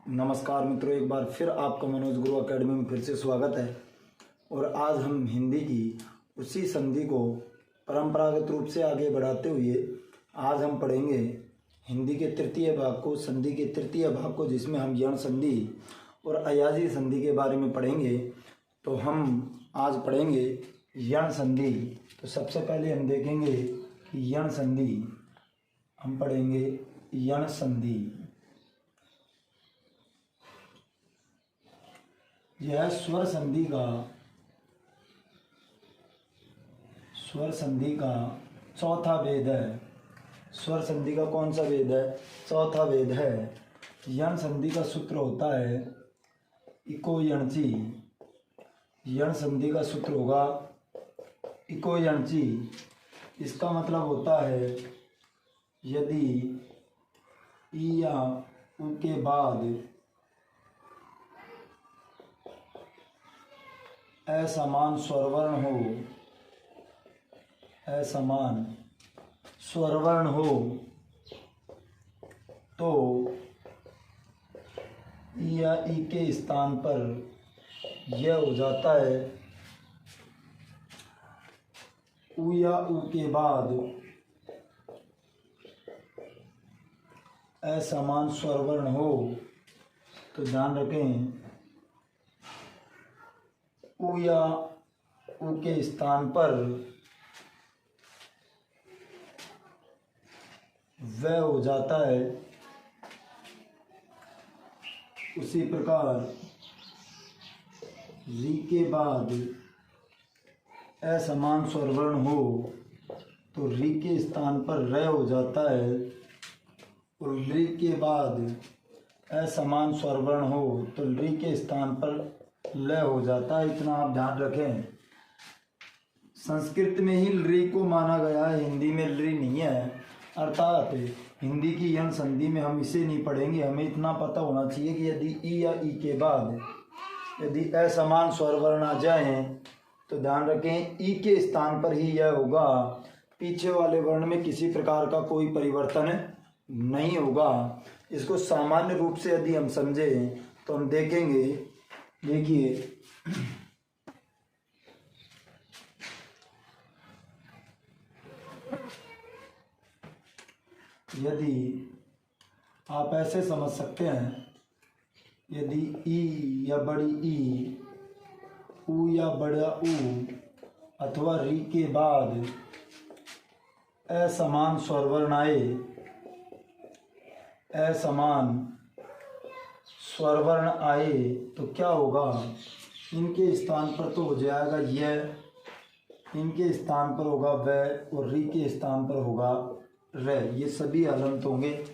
नमस्कार मित्रों, एक बार फिर आपका मनोज गुरु एकेडमी में फिर से स्वागत है। और आज हम हिंदी की उसी संधि को परंपरागत रूप से आगे बढ़ाते हुए आज हम पढ़ेंगे हिंदी के तृतीय भाग को, संधि के तृतीय भाग को, जिसमें हम यण संधि और अयाजी संधि के बारे में पढ़ेंगे। तो हम आज पढ़ेंगे यण संधि। तो सबसे पहले हम देखेंगे कि यण संधि, हम पढ़ेंगे यण संधि। यह स्वर संधि का चौथा वेद है। स्वर संधि का कौन सा वेद है? चौथा वेद है। यण संधि का सूत्र होता है इको यणची। यण संधि का सूत्र होगा इको यणची। इसका मतलब होता है यदि ई या उ के बाद असमान स्वरवर्ण हो, असमान स्वरवर्ण हो तो ई या ई के स्थान पर यह हो जाता है उ या उ के बाद असमान स्वरवर्ण हो। तो ध्यान रखें, उ या उ के स्थान पर वह हो जाता है। उसी प्रकार री के बाद असमान स्वरवर्ण हो तो री के स्थान पर र हो जाता है, और री के बाद असमान स्वरवर्ण हो तो री के स्थान पर ल हो जाता है। इतना आप ध्यान रखें। संस्कृत में ही री को माना गया है, हिंदी में री नहीं है। अर्थात हिंदी की यण संधि में हम इसे नहीं पढ़ेंगे। हमें इतना पता होना चाहिए कि यदि ई या ई के बाद यदि असमान स्वरवर्ण आ जाए तो ध्यान रखें ई के स्थान पर ही यह होगा। पीछे वाले वर्ण में किसी प्रकार का कोई परिवर्तन नहीं होगा। इसको सामान्य रूप से यदि हम समझें तो हम देखेंगे, देखिए यदि आप ऐसे समझ सकते हैं, यदि ई या बड़ी ई, उ या बड़ा उ अथवा री के बाद असमान स्वरवर्ण आए, असमान स्वरवर्ण आए तो क्या होगा? इनके स्थान पर तो हो जाएगा यह, इनके स्थान पर होगा वह, और री के स्थान पर होगा र। ये सभी हलंत होंगे।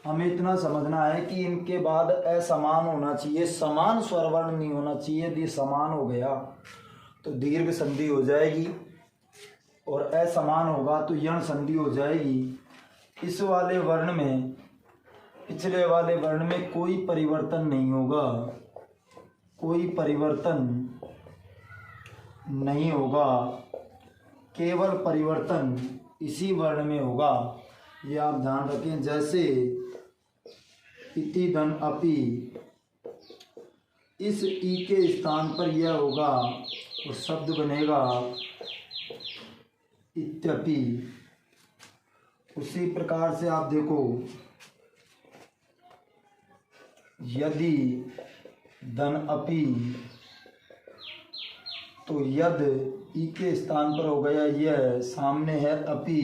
हमें इतना समझना है कि इनके बाद असमान होना चाहिए, समान स्वरवर्ण नहीं होना चाहिए। यदि समान हो गया तो दीर्घ संधि हो जाएगी, और असमान होगा तो यण संधि हो जाएगी। इस वाले वर्ण में, पिछले वाले वर्ण में कोई परिवर्तन नहीं होगा, कोई परिवर्तन नहीं होगा। केवल परिवर्तन इसी वर्ण में होगा। ये आप ध्यान रखें। जैसे इति धन अपि, इस ई के स्थान पर यह होगा और शब्द बनेगा इत्यपि। उसी प्रकार से आप देखो, यदि धन अपि तो यद ई के स्थान पर हो गया यह, सामने है अपि,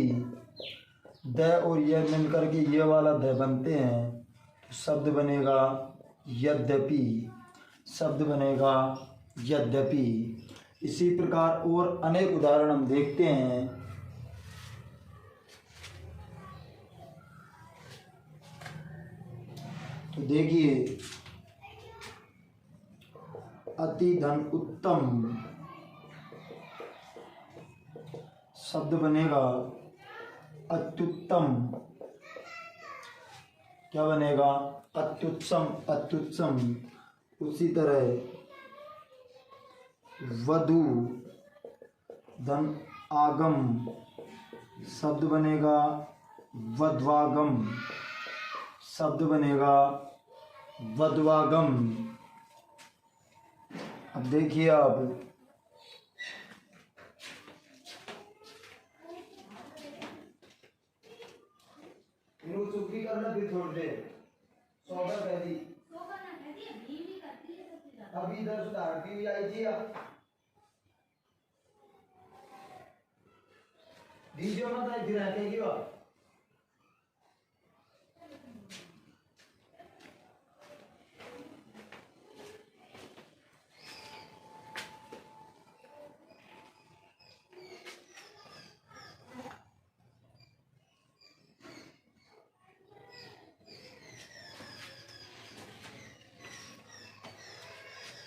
द और यह मिलकर के ये वाला द बनते हैं तो शब्द बनेगा यद्यपि, शब्द बनेगा यद्यपि। इसी प्रकार और अनेक उदाहरण हम देखते हैं। तो देखिए, अति धन उत्तम, शब्द बनेगा अत्युत्तम। क्या बनेगा? अत्युत्तम, अत्युत्तम। उसी तरह वधु धन आगम, शब्द बनेगा वध्वागम, शब्द बनेगा वद्वागम। अब देखिए आप चुप्पी करना फिर थोड़ी देर सोकर पहली अभी इधर सुधार भी आई थी दीजिए मत आई फिर रहते की बात।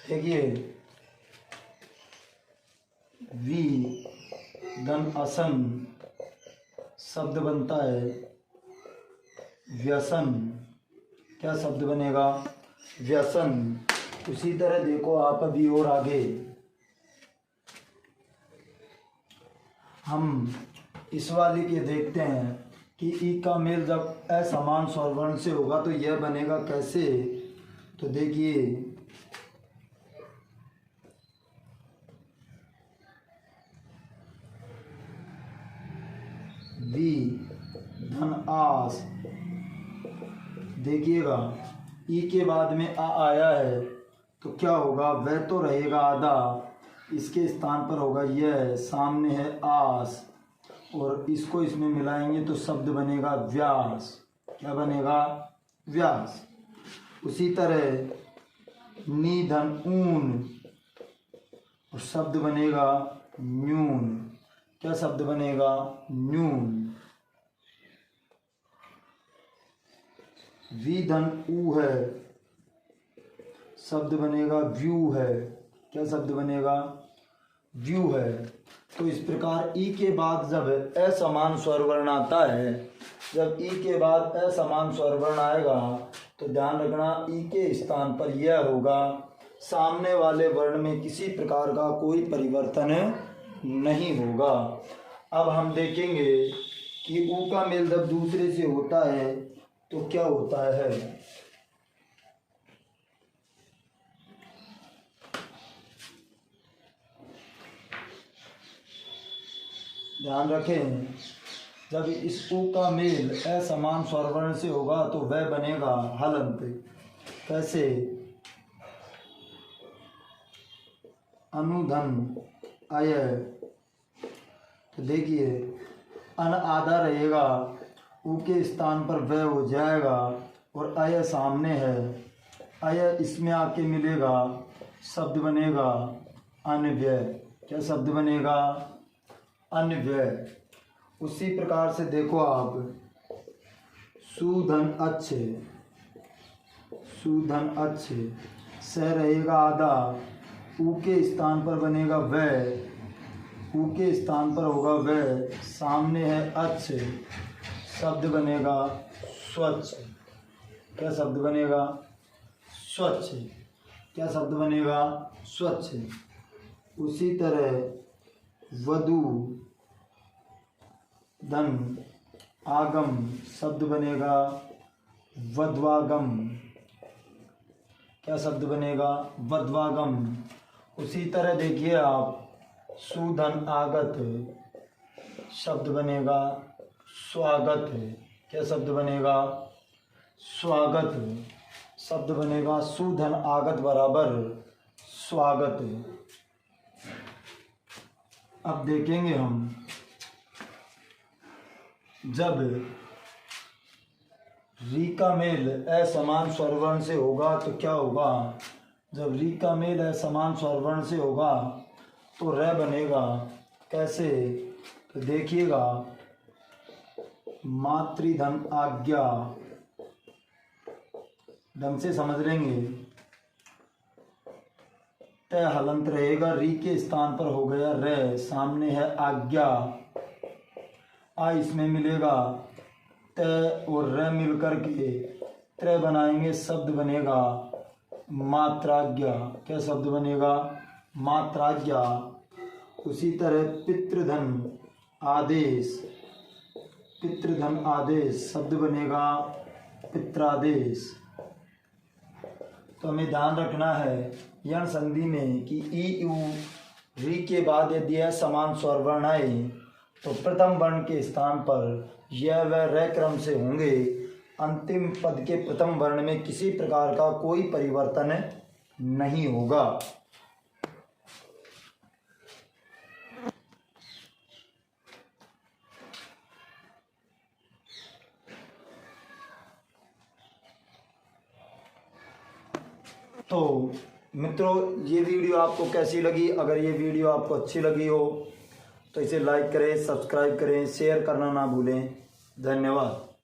देखिए वी धन असन शब्द बनता है व्यसन। क्या शब्द बनेगा? व्यसन। उसी तरह देखो आप अभी और आगे हम इस वाली के देखते हैं कि ई का मेल जब असमान स्वरवर्ण से होगा तो यह बनेगा कैसे। तो देखिए वी धन आस। देखिएगा ई के बाद में आ आया है तो क्या होगा? वह तो रहेगा आधा, इसके स्थान पर होगा यह, सामने है आस और इसको इसमें मिलाएंगे तो शब्द बनेगा व्यास। क्या बनेगा? व्यास। उसी तरह नी धन ऊन और शब्द बनेगा न्यून। क्या शब्द बनेगा? न्यून। वी धन ऊ है, शब्द बनेगा व्यू है। क्या शब्द बनेगा? व्यू है। तो इस प्रकार ई के बाद जब असमान स्वरवर्ण आता है, जब ई के बाद असमान स्वरवर्ण आएगा तो ध्यान रखना ई के स्थान पर यह होगा, सामने वाले वर्ण में किसी प्रकार का कोई परिवर्तन नहीं होगा। अब हम देखेंगे कि ऊ का मेल जब दूसरे से होता है तो क्या होता है। ध्यान रखें, जब इस ऊ का मेल असमान स्वरवर्ण से होगा तो वह बनेगा हलंत। कैसे? अनुधन अय। तो देखिए अन आधा रहेगा, ऊ के स्थान पर वह हो जाएगा और अय सामने है, अय इसमें आके मिलेगा, शब्द बनेगा अन्व्यय। क्या शब्द बनेगा? अन्व्यय। उसी प्रकार से देखो आप सुधन अच्छे, सुधन अच्छे, स रहेगा आधा, ऊ के स्थान पर बनेगा वह, ऊ के स्थान पर होगा वह, सामने है अच्छे, शब्द बनेगा स्वच्छ। क्या शब्द बनेगा? स्वच्छ। क्या शब्द बनेगा? स्वच्छ। उसी तरह वधु धन आगम, शब्द बनेगा वध्वागम। क्या शब्द बनेगा? वध्वागम। उसी तरह देखिए आप सुधन आगत, शब्द बनेगा स्वागत। क्या शब्द बनेगा? स्वागत। शब्द बनेगा सुधन आगत बराबर स्वागत। अब देखेंगे हम जब री का मेल असमान स्वरवर्ण से होगा तो क्या होगा। जब री का मेल असमान स्वरवर्ण से होगा तो र बनेगा। कैसे? तो देखिएगा मातृधन आज्ञा, ढंग से समझ लेंगे। तय हलंत रहेगा, री के स्थान पर हो गया रे, सामने है आज्ञा, आ इसमें मिलेगा, तय और र मिल करके त्रय बनाएंगे, शब्द बनेगा मात्राज्ञा। क्या शब्द बनेगा? मात्राज्ञा। उसी तरह पितृधन आदेश, पितृधन आदेश, शब्द बनेगा पित्रादेश। तो हमें ध्यान रखना है यण संधि में कि ई यू री के बाद यदि यह समान स्वर वर्ण आए तो प्रथम वर्ण के स्थान पर यह व रे क्रम से होंगे। अंतिम पद के प्रथम वर्ण में किसी प्रकार का कोई परिवर्तन नहीं होगा। तो मित्रों, ये वीडियो आपको कैसी लगी? अगर ये वीडियो आपको अच्छी लगी हो तो इसे लाइक करें, सब्सक्राइब करें, शेयर करना ना भूलें। धन्यवाद।